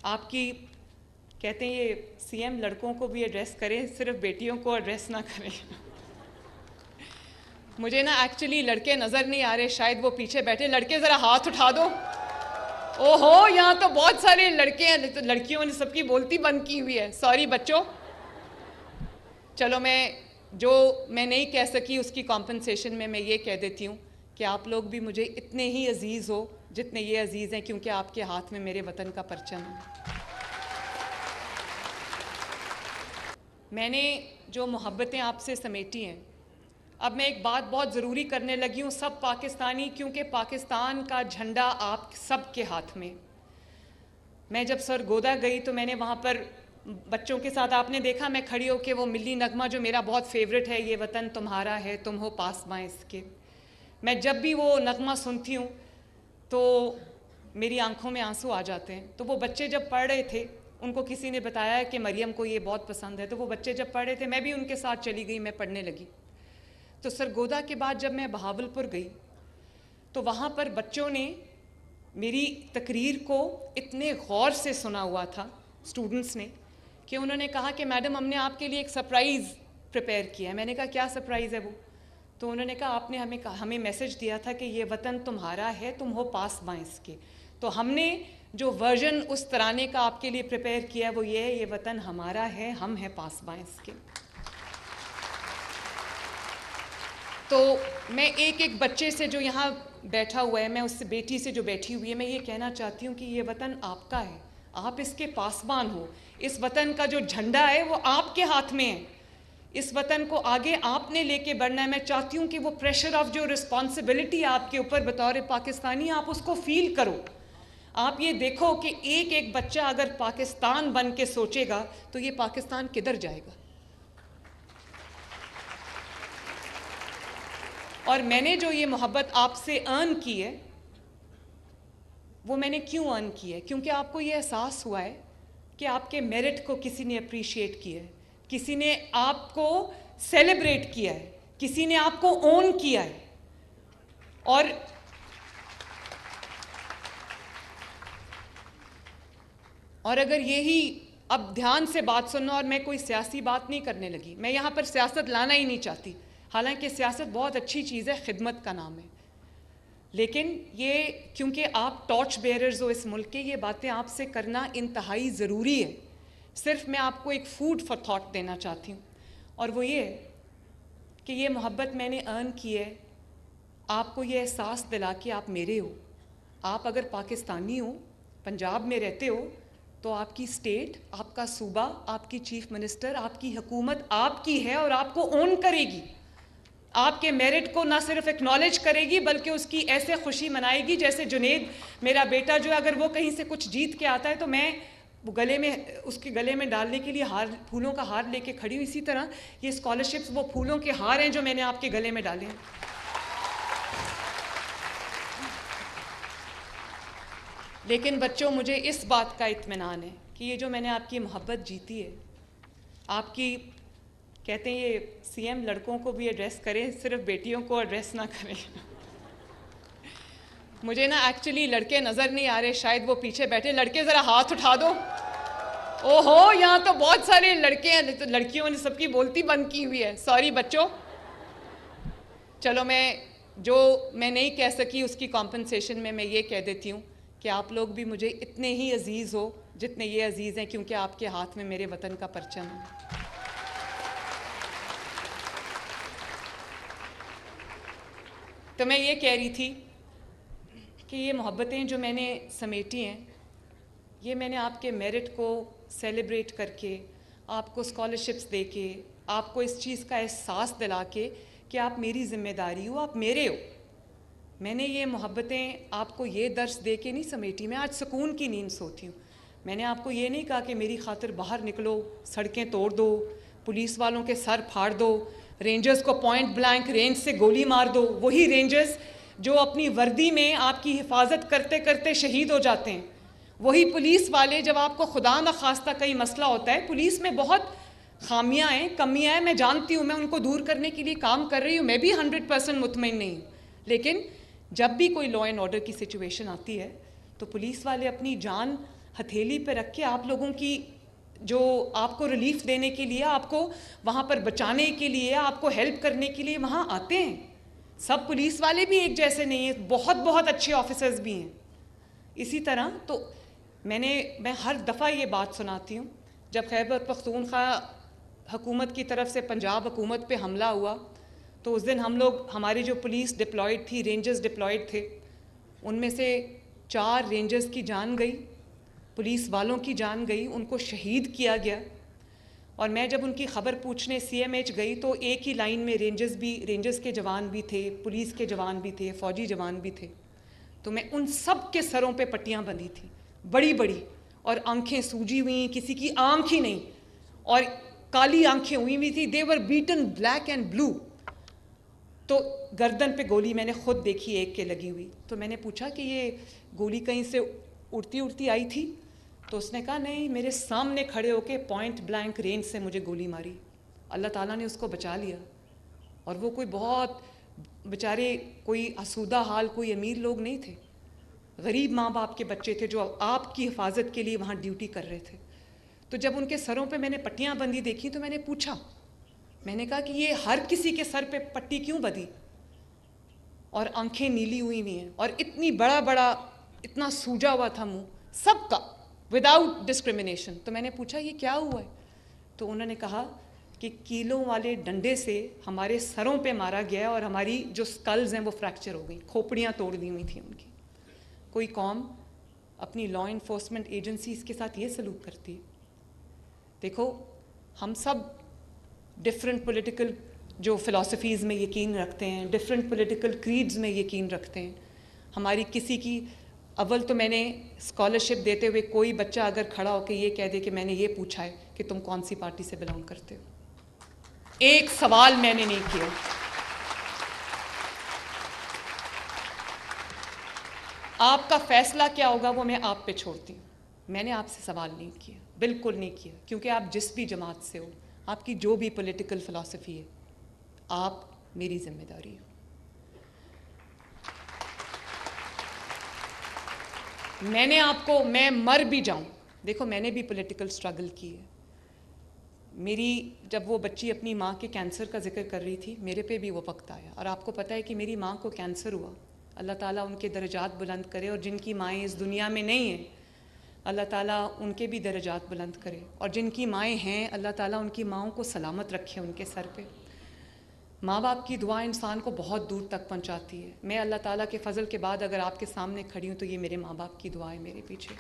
आपकी कहते हैं ये सीएम लड़कों को भी एड्रेस करें, सिर्फ बेटियों को एड्रेस ना करें। मुझे ना एक्चुअली लड़के नज़र नहीं आ रहे, शायद वो पीछे बैठे। लड़के ज़रा हाथ उठा दो। ओहो, यहाँ तो बहुत सारे लड़के हैं, तो लड़कियों ने सबकी बोलती बंद की हुई है। सॉरी बच्चों। चलो, मैं नहीं कह सकी उसकी कॉम्पनसेशन में मैं ये कह देती हूँ कि आप लोग भी मुझे इतने ही अजीज़ हो जितने ये अजीज़ हैं, क्योंकि आपके हाथ में मेरे वतन का परचम है। मैंने जो मोहब्बतें आपसे समेटी हैं, अब मैं एक बात बहुत ज़रूरी करने लगी हूँ, सब पाकिस्तानी, क्योंकि पाकिस्तान का झंडा आप सब के हाथ में। मैं जब सरगोदा गई तो मैंने वहाँ पर बच्चों के साथ, आपने देखा मैं खड़ी होकर वो मिली नगमा जो मेरा बहुत फेवरेट है, ये वतन तुम्हारा है तुम हो पासबां इसके, मैं जब भी वो नगमा सुनती हूँ तो मेरी आंखों में आंसू आ जाते हैं। तो वो बच्चे जब पढ़ रहे थे, उनको किसी ने बताया कि मरियम को ये बहुत पसंद है, तो वो बच्चे जब पढ़ रहे थे मैं भी उनके साथ चली गई, मैं पढ़ने लगी। तो सरगोदा के बाद जब मैं बहावलपुर गई तो वहाँ पर बच्चों ने मेरी तकरीर को इतने गौर से सुना हुआ था, स्टूडेंट्स ने, कि उन्होंने कहा कि मैडम हमने आपके लिए एक सरप्राइज़ प्रिपेयर किया है। मैंने कहा क्या सरप्राइज़ है वो? तो उन्होंने कहा आपने हमें मैसेज दिया था कि ये वतन तुम्हारा है तुम हो पासबां इसके, तो हमने जो वर्जन उस तराने का आपके लिए प्रिपेयर किया है वो ये है, ये वतन हमारा है हम हैं पासबां इसके। तो मैं एक एक बच्चे से जो यहाँ बैठा हुआ है, मैं उससे बेटी से जो बैठी हुई है, मैं ये कहना चाहती हूँ कि ये वतन आपका है, आप इसके पासबान हो। इस वतन का जो झंडा है वो आपके हाथ में है, इस वतन को आगे आपने लेके बढ़ना है। मैं चाहती हूँ कि वो प्रेशर ऑफ जो रिस्पॉन्सिबिलिटी आपके ऊपर बतौर पाकिस्तानी, आप उसको फील करो। आप ये देखो कि एक एक बच्चा अगर पाकिस्तान बन के सोचेगा तो ये पाकिस्तान किधर जाएगा। और मैंने जो ये मोहब्बत आपसे अर्न की है, वो मैंने क्यों अर्न की है? क्योंकि आपको ये एहसास हुआ है कि आपके मेरिट को किसी ने अप्रिशिएट किया है, किसी ने आपको सेलिब्रेट किया है, किसी ने आपको ओन किया है। और अगर यही, अब ध्यान से बात सुनना, और मैं कोई सियासी बात नहीं करने लगी, मैं यहाँ पर सियासत लाना ही नहीं चाहती, हालांकि सियासत बहुत अच्छी चीज़ है, खिदमत का नाम है, लेकिन ये क्योंकि आप टॉर्च बेयरर्स हो इस मुल्क के, ये बातें आपसे करना इंतहाई ज़रूरी है। सिर्फ मैं आपको एक फूड फॉर थॉट देना चाहती हूँ, और वो ये कि ये मोहब्बत मैंने अर्न की है आपको ये एहसास दिला कि आप मेरे हो। आप अगर पाकिस्तानी हो, पंजाब में रहते हो, तो आपकी स्टेट, आपका सूबा, आपकी चीफ मिनिस्टर, आपकी हुकूमत आपकी है और आपको ओन करेगी, आपके मेरिट को ना सिर्फ एक्नॉलेज करेगी बल्कि उसकी ऐसे खुशी मनाएगी जैसे जुनेद मेरा बेटा जो अगर वो कहीं से कुछ जीत के आता है तो मैं वो उसके गले में डालने के लिए फूलों का हार लेके खड़ी हूँ। इसी तरह ये स्कॉलरशिप्स वो फूलों के हार हैं जो मैंने आपके गले में डाले हैं। लेकिन बच्चों, मुझे इस बात का इत्मीनान है कि ये जो मैंने आपकी मोहब्बत जीती है, आपकी कहते हैं ये सीएम लड़कों को भी एड्रेस करें, सिर्फ बेटियों को एड्रेस ना करें। मुझे ना एक्चुअली लड़के नज़र नहीं आ रहे, शायद वो पीछे बैठे। लड़के ज़रा हाथ उठा दो। ओहो, यहाँ तो बहुत सारे लड़के हैं, तो लड़कियों ने सबकी बोलती बंद की हुई है। सॉरी बच्चों। चलो, मैं नहीं कह सकी उसकी कॉम्पनसेशन में मैं ये कह देती हूँ कि आप लोग भी मुझे इतने ही अजीज़ हो जितने ये अजीज़ हैं, क्योंकि आपके हाथ में मेरे वतन का परचम है। तो मैं ये कह रही थी कि ये मोहब्बतें जो मैंने समेटी हैं, ये मैंने आपके मेरिट को सेलिब्रेट करके, आपको स्कॉलरशिप्स दे के, आपको इस चीज़ का एहसास दिला के कि आप मेरी ज़िम्मेदारी हो, आप मेरे हो। मैंने ये मोहब्बतें आपको ये दर्स दे के नहीं समेटी। मैं आज सुकून की नींद सोती हूँ। मैंने आपको ये नहीं कहा कि मेरी खातिर बाहर निकलो, सड़कें तोड़ दो, पुलिस वालों के सर फाड़ दो, रेंजर्स को पॉइंट ब्लैंक रेंज से गोली मार दो। वही रेंजर्स जो अपनी वर्दी में आपकी हिफाजत करते करते शहीद हो जाते हैं, वही पुलिस वाले जब आपको खुदा न खास्ता कहीं मसला होता है, पुलिस में बहुत खामियां हैं, कमियां हैं, मैं जानती हूँ, मैं उनको दूर करने के लिए काम कर रही हूँ, मैं भी 100% मुतमईन नहीं हूँ, लेकिन जब भी कोई लॉ एंड ऑर्डर की सिचुएशन आती है तो पुलिस वाले अपनी जान हथेली पे रख के आप लोगों की जो आपको रिलीफ देने के लिए, आपको वहाँ पर बचाने के लिए, आपको हेल्प करने के लिए वहाँ आते हैं। सब पुलिस वाले भी एक जैसे नहीं हैं, बहुत बहुत अच्छे ऑफिसर्स भी हैं। इसी तरह तो मैं हर दफ़ा ये बात सुनाती हूँ, जब खैबर पख्तूनख्वा हुकूमत की तरफ से पंजाब हुकूमत पे हमला हुआ तो उस दिन हम लोग, हमारी जो पुलिस डिप्लॉयड थी, रेंजर्स डिप्लॉयड थे, उनमें से 4 रेंजर्स की जान गई, पुलिस वालों की जान गई, उनको शहीद किया गया। और मैं जब उनकी ख़बर पूछने CMH गई तो एक ही लाइन में रेंजर्स के जवान भी थे, पुलिस के जवान भी थे, फ़ौजी जवान भी थे। तो मैं उन सब के सरों पे पट्टियाँ बंधी थी, बड़ी बड़ी, और आंखें सूजी हुई, किसी की आंख ही नहीं, और काली आंखें हुई हुई थी। दे were beaten black and blue. तो गर्दन पे गोली मैंने खुद देखी एक के लगी हुई। तो मैंने पूछा कि ये गोली कहीं से उड़ती उड़ती आई थी? तो उसने कहा नहीं, मेरे सामने खड़े होके पॉइंट ब्लैंक रेंज से मुझे गोली मारी। अल्लाह ताला ने उसको बचा लिया। और वो कोई बहुत बेचारे, कोई आसूदा हाल, कोई अमीर लोग नहीं थे, गरीब माँ बाप के बच्चे थे जो आपकी हिफाजत के लिए वहाँ ड्यूटी कर रहे थे। तो जब उनके सरों पे मैंने पट्टियाँ बंधी देखी तो मैंने पूछा, मैंने कहा कि ये हर किसी के सर पे पट्टी क्यों बंधी? और आंखें नीली हुई हुई हैं, और इतनी बड़ा बड़ा, इतना सूजा हुआ था मुंह सबका, विदाउट डिस्क्रिमिनेशन। तो मैंने पूछा ये क्या हुआ है? तो उन्होंने कहा कि कीलों वाले डंडे से हमारे सरों पे मारा गया और हमारी जो स्कल्स हैं वो फ्रैक्चर हो गई, खोपड़ियाँ तोड़ दी हुई थी उनकी। कोई कौम अपनी लॉ इन्फोर्समेंट एजेंसीज़ के साथ ये सलूक करती है? देखो, हम सब डिफरेंट पॉलिटिकल जो फ़िलासफ़ीज़ में यकीन रखते हैं, डिफरेंट पॉलिटिकल क्रीड्स में यकीन रखते हैं। हमारी किसी की, अव्वल तो मैंने स्कॉलरशिप देते हुए कोई बच्चा अगर खड़ा होकर ये कह दे कि मैंने ये पूछा है कि तुम कौन सी पार्टी से बिलोंग करते हो, एक सवाल मैंने नहीं किया। आपका फैसला क्या होगा वो मैं आप पे छोड़ती हूँ। मैंने आपसे सवाल नहीं किया, बिल्कुल नहीं किया, क्योंकि आप जिस भी जमात से हो, आपकी जो भी पॉलिटिकल फ़िलासफ़ी है, आप मेरी जिम्मेदारी हो। मैंने आपको, मैं मर भी जाऊं, देखो मैंने भी पॉलिटिकल स्ट्रगल की है। मेरी, जब वो बच्ची अपनी माँ के कैंसर का जिक्र कर रही थी, मेरे पे भी वो वक्त आया। और आपको पता है कि मेरी माँ को कैंसर हुआ, अल्लाह ताला उनके दर्जात बुलंद करे, और जिनकी माएँ इस दुनिया में नहीं हैं, अल्लाह ताला उनके भी दर्जात बुलंद करे, और जिनकी माएँ हैं, अल्लाह ताला उनकी माँओं को सलामत रखे उनके सर पे। माँ बाप की दुआ इंसान को बहुत दूर तक पहुँचाती है। मैं अल्लाह ताला के फ़ज़ल के बाद अगर आपके सामने खड़ी हूँ तो ये मेरे माँ बाप की दुआ है मेरे पीछे।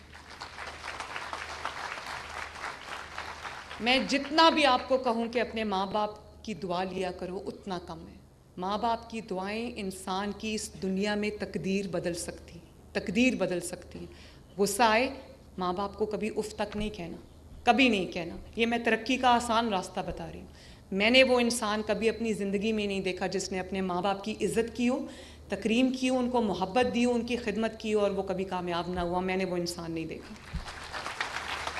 मैं जितना भी आपको कहूँ कि अपने माँ बाप की दुआ लिया करो, उतना कम है। माँ बाप की दुआएं इंसान की इस दुनिया में तकदीर बदल सकती, तकदीर बदल सकती हैं। गुस्सा आए, माँ बाप को कभी उफ तक नहीं कहना, कभी नहीं कहना। ये मैं तरक्की का आसान रास्ता बता रही हूँ। मैंने वो इंसान कभी अपनी ज़िंदगी में नहीं देखा जिसने अपने माँ बाप की इज़्ज़त की हो, तकरीम की हो, उनको मोहब्बत दी हो, उनकी खिदमत की हो और वो कभी कामयाब ना हुआ। मैंने वो इंसान नहीं देखा।